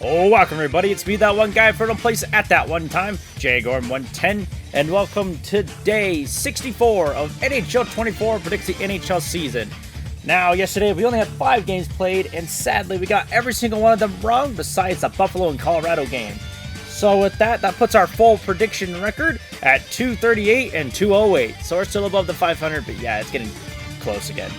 Oh, welcome everybody, it's me, that one guy for the place at that one time, JGorm110, and welcome to day 64 of NHL 24 predicts the NHL season. Now, yesterday we only had 5 games played, and sadly we got every single one of them wrong besides the Buffalo and Colorado game. So with that puts our full prediction record at 238 and 208, so we're still above the 500, but yeah, it's getting close again.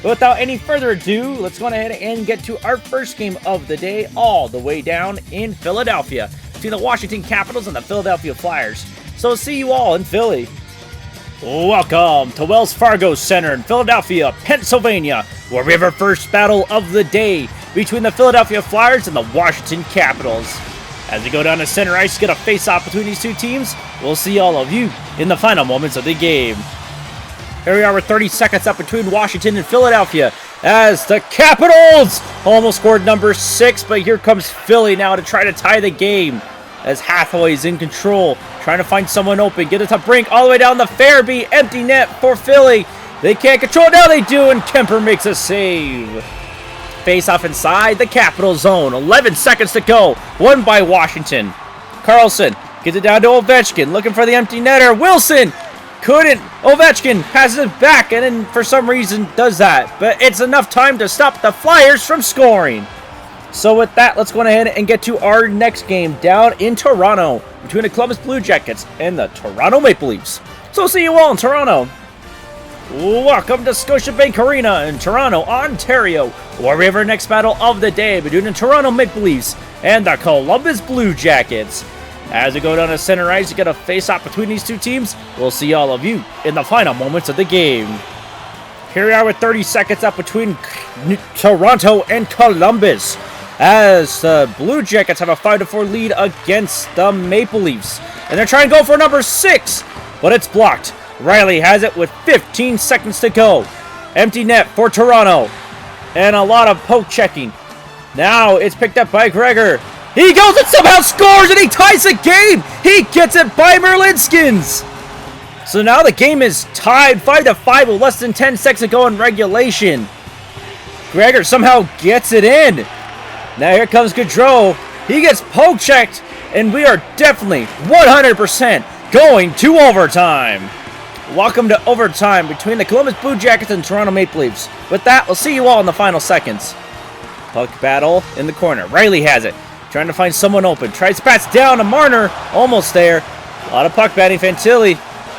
But without any further ado, let's go ahead and get to our first game of the day, all the way down in Philadelphia, between the Washington Capitals and the Philadelphia Flyers. So see you all in Philly. Welcome to Wells Fargo Center in Philadelphia, Pennsylvania, where we have our first battle of the day between the Philadelphia Flyers and the Washington Capitals. As we go down to center ice to get a face-off between these two teams, we'll see all of you in the final moments of the game. Here we are with 30 seconds up between Washington and Philadelphia as the Capitals almost scored number 6, but here comes Philly now to try to tie the game as Hathaway's in control, trying to find someone open, get it to Brink all the way down the Farabee, empty net for Philly. They can't control it, now they do, and Kemper makes a save. Face off inside the Capital zone, 11 seconds to go, won by Washington. Carlson gets it down to Ovechkin, looking for the empty netter, Wilson couldn't. Ovechkin passes it back and then for some reason does that. But it's enough time to stop the Flyers from scoring. So with that, let's go ahead and get to our next game down in Toronto between the Columbus Blue Jackets and the Toronto Maple Leafs. So see you all in Toronto. Welcome to Scotiabank Arena in Toronto, Ontario, where we have our next battle of the day between the Toronto Maple Leafs and the Columbus Blue Jackets. As we go down to center ice to get a face-off between these two teams, we'll see all of you in the final moments of the game. Here we are with 30 seconds up between Toronto and Columbus, as the Blue Jackets have a 5-4 lead against the Maple Leafs. And they're trying to go for number 6, but it's blocked. Riley has it with 15 seconds to go. Empty net for Toronto, and a lot of poke checking. Now it's picked up by Gregor. He goes and somehow scores, and he ties the game! He gets it by Merlinskins! So now the game is tied 5-5 with less than 10 seconds to go in regulation. Gregor somehow gets it in. Now here comes Gaudreau. He gets poke checked, and we are definitely 100% going to overtime. Welcome to overtime between the Columbus Blue Jackets and Toronto Maple Leafs. With that, we'll see you all in the final seconds. Puck battle in the corner. Riley has it. Trying to find someone open. Tries to pass down to Marner. Almost there. A lot of puck batting. Fantilli.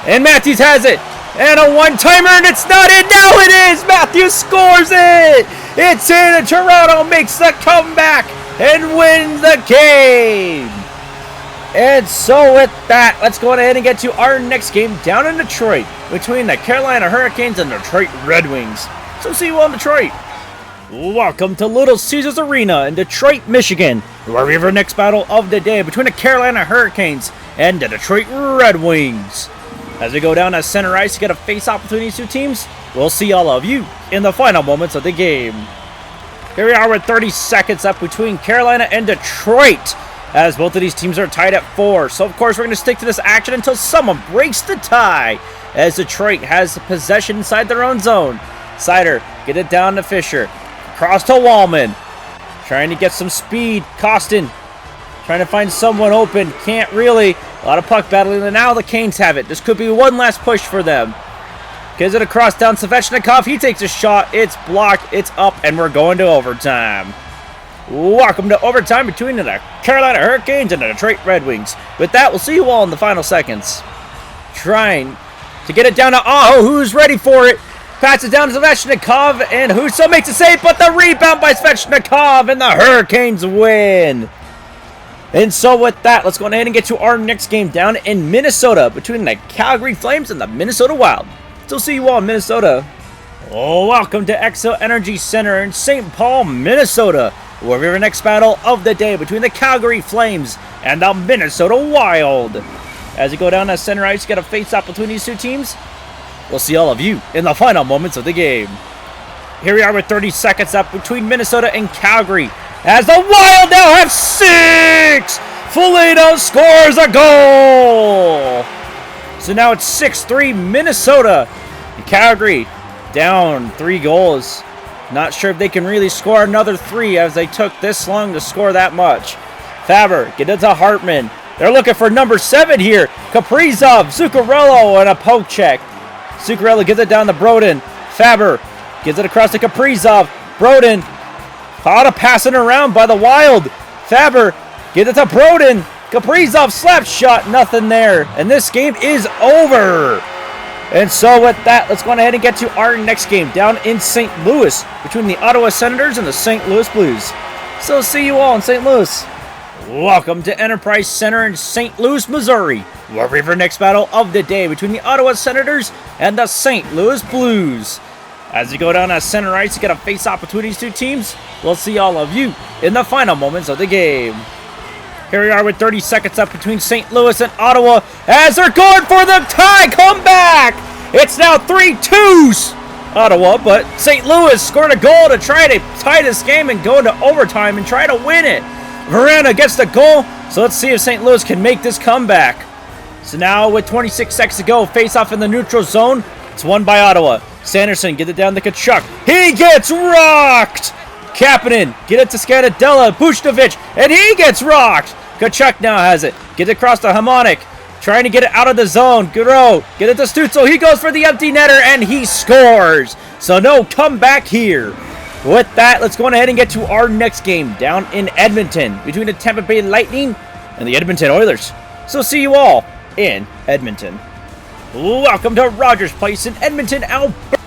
And Matthews has it. And a one-timer, and it's not in. Now it is. Matthews scores it. It's in, and Toronto makes the comeback and wins the game. And so with that, let's go ahead and get to our next game down in Detroit between the Carolina Hurricanes and Detroit Red Wings. So see you all in Detroit. Welcome to Little Caesars Arena in Detroit, Michigan, where we have our next battle of the day between the Carolina Hurricanes and the Detroit Red Wings. As we go down to center ice to get a face-off between these two teams, we'll see all of you in the final moments of the game. Here we are with 30 seconds up between Carolina and Detroit, as both of these teams are tied at 4. So of course we're going to stick to this action until someone breaks the tie, as Detroit has possession inside their own zone. Sider, get it down to Fisher. Cross to Wallman. Trying to get some speed. Costin trying to find someone open. Can't really. A lot of puck battling. And now the Canes have it. This could be one last push for them. Gives it across down Svechnikov. He takes a shot. It's blocked. It's up. And we're going to overtime. Welcome to overtime between the Carolina Hurricanes and the Detroit Red Wings. With that, we'll see you all in the final seconds. Trying to get it down to Aho, who's ready for it. Passes down to Svechnikov, and Husso makes a save, but the rebound by Svechnikov, and the Hurricanes win. And so with that, let's go ahead and get to our next game down in Minnesota between the Calgary Flames and the Minnesota Wild. So see you all in Minnesota. Welcome to Xcel Energy Center in St. Paul, Minnesota, where we have our next battle of the day between the Calgary Flames and the Minnesota Wild. As we go down to center ice, get a face-off between these two teams. We'll see all of you in the final moments of the game. Here we are with 30 seconds up between Minnesota and Calgary, as the Wild now have 6! Foligno scores a goal! So now it's 6-3 Minnesota. Calgary down 3 goals. Not sure if they can really score another 3 as they took this long to score that much. Faber, get it to Hartman. They're looking for number 7 here. Kaprizov, Zuccarello, and a poke check. Zuccarello gives it down to Brodin. Faber gives it across to Kaprizov. Brodin, caught a passing around by the Wild. Faber gives it to Brodin. Kaprizov slap shot, nothing there. And this game is over. And so with that, let's go ahead and get to our next game down in St. Louis between the Ottawa Senators and the St. Louis Blues. So see you all in St. Louis. Welcome to Enterprise Center in St. Louis, Missouri, where we have our next battle of the day between the Ottawa Senators and the St. Louis Blues. As you go down at center ice to get a face-off between these two teams, we'll see all of you in the final moments of the game. Here we are with 30 seconds up between St. Louis and Ottawa as they're going for the tie comeback. It's now 3-2 Ottawa, but St. Louis scored a goal to try to tie this game and go into overtime and try to win it. Verana gets the goal, so let's see if St. Louis can make this comeback. So now with 26 seconds to go, face-off in the neutral zone. It's won by Ottawa. Sanderson get it down to Tkachuk. He gets rocked! Kapanen, get it to Scandella, Bushnovic, and he gets rocked! Tkachuk now has it. Get it across to Hamonic. Trying to get it out of the zone. Goudreau, get it to Stützle. He goes for the empty netter, and he scores! So no comeback here. With that, let's go ahead and get to our next game down in Edmonton between the Tampa Bay Lightning and the Edmonton Oilers. So see you all in Edmonton. Welcome to Rogers Place in Edmonton, Alberta.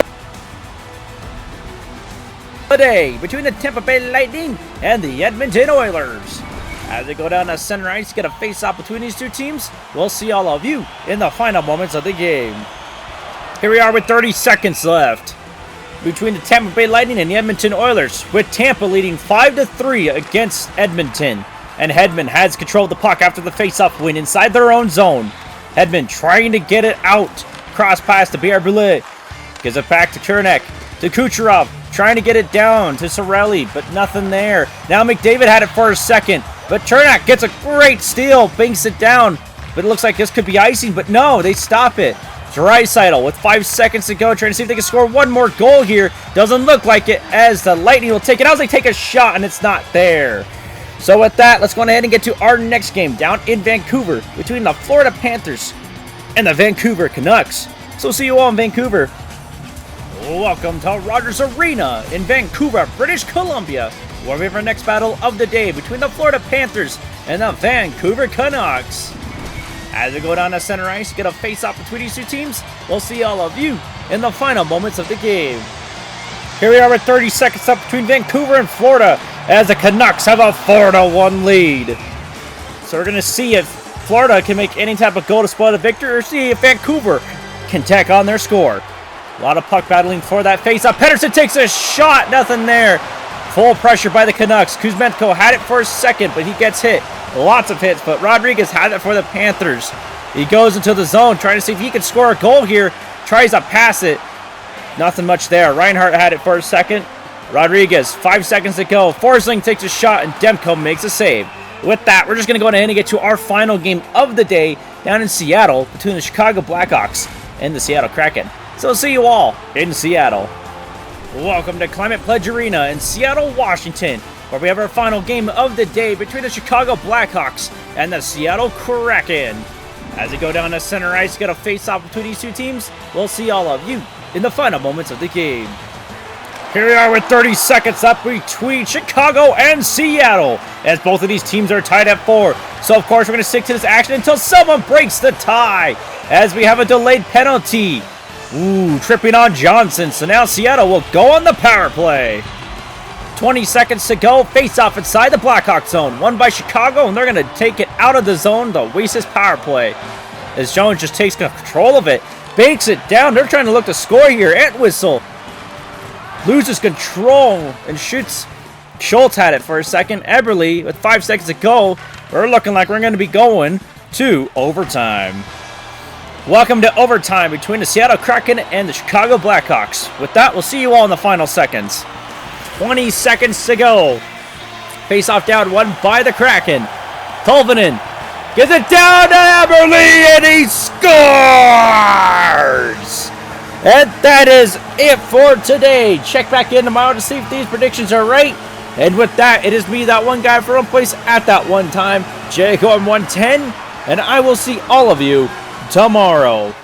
Today between the Tampa Bay Lightning and the Edmonton Oilers. As they go down to center ice, get a face-off between these two teams. We'll see all of you in the final moments of the game. Here we are with 30 seconds left between the Tampa Bay Lightning and the Edmonton Oilers, with Tampa leading 5-3 against Edmonton. And Hedman has control of the puck after the face-off win inside their own zone. Hedman trying to get it out. Cross pass to Biarboulet. Gives it back to Chernak. To Kucherov. Trying to get it down to Sorelli, but nothing there. Now McDavid had it for a second, but Chernak gets a great steal. Banks it down, but it looks like this could be icing, but no, they stop it. Draisaitl with 5 seconds to go, trying to see if they can score one more goal here. Doesn't look like it, as the Lightning will take it. As they take a shot, and it's not there. So with that, let's go ahead and get to our next game down in Vancouver between the Florida Panthers and the Vancouver Canucks. So see you all in Vancouver. Welcome to Rogers Arena in Vancouver, British Columbia, where we have our next battle of the day between the Florida Panthers and the Vancouver Canucks. As we go down to center ice, get a face-off between these two teams, we'll see all of you in the final moments of the game. Here we are with 30 seconds up between Vancouver and Florida as the Canucks have a 4-1 lead. So we're going to see if Florida can make any type of goal to spoil the victory, or see if Vancouver can tack on their score. A lot of puck battling for that face-off. Pettersson takes a shot, nothing there. Full pressure by the Canucks. Kuzmenko had it for a second, but he gets hit. Lots of hits, but Rodriguez had it for the Panthers. He goes into the zone, trying to see if he can score a goal here. Tries to pass it. Nothing much there. Reinhart had it for a second. Rodriguez, 5 seconds to go. Forsling takes a shot, and Demko makes a save. With that, we're just going to go ahead and get to our final game of the day down in Seattle between the Chicago Blackhawks and the Seattle Kraken. So see you all in Seattle. Welcome to Climate Pledge Arena in Seattle, Washington, where we have our final game of the day between the Chicago Blackhawks and the Seattle Kraken. As we go down to center ice, get a face-off between these two teams, we'll see all of you in the final moments of the game. Here we are with 30 seconds up between Chicago and Seattle, as both of these teams are tied at 4. So of course we're going to stick to this action until someone breaks the tie, as we have a delayed penalty. Ooh, tripping on Johnson. So now Seattle will go on the power play. 20 seconds to go. Face-off inside the Blackhawk zone. Won by Chicago, and they're going to take it out of the zone to waste this power play. As Jones just takes control of it. Banks it down. They're trying to look to score here. Entwistle loses control and shoots. Schultz had it for a second. Eberle with 5 seconds to go. We're looking like we're going to be going to overtime. Welcome to overtime between the Seattle Kraken and the Chicago Blackhawks. With that, we'll see you all in the final seconds. 20 seconds to go. Face-off down, won by the Kraken. Tolvanen gets it down to Eberle, and he scores! And that is it for today. Check back in tomorrow to see if these predictions are right. And with that, it is me, that one guy for one place at that one time, Jay Gorm 110, and I will see all of you tomorrow.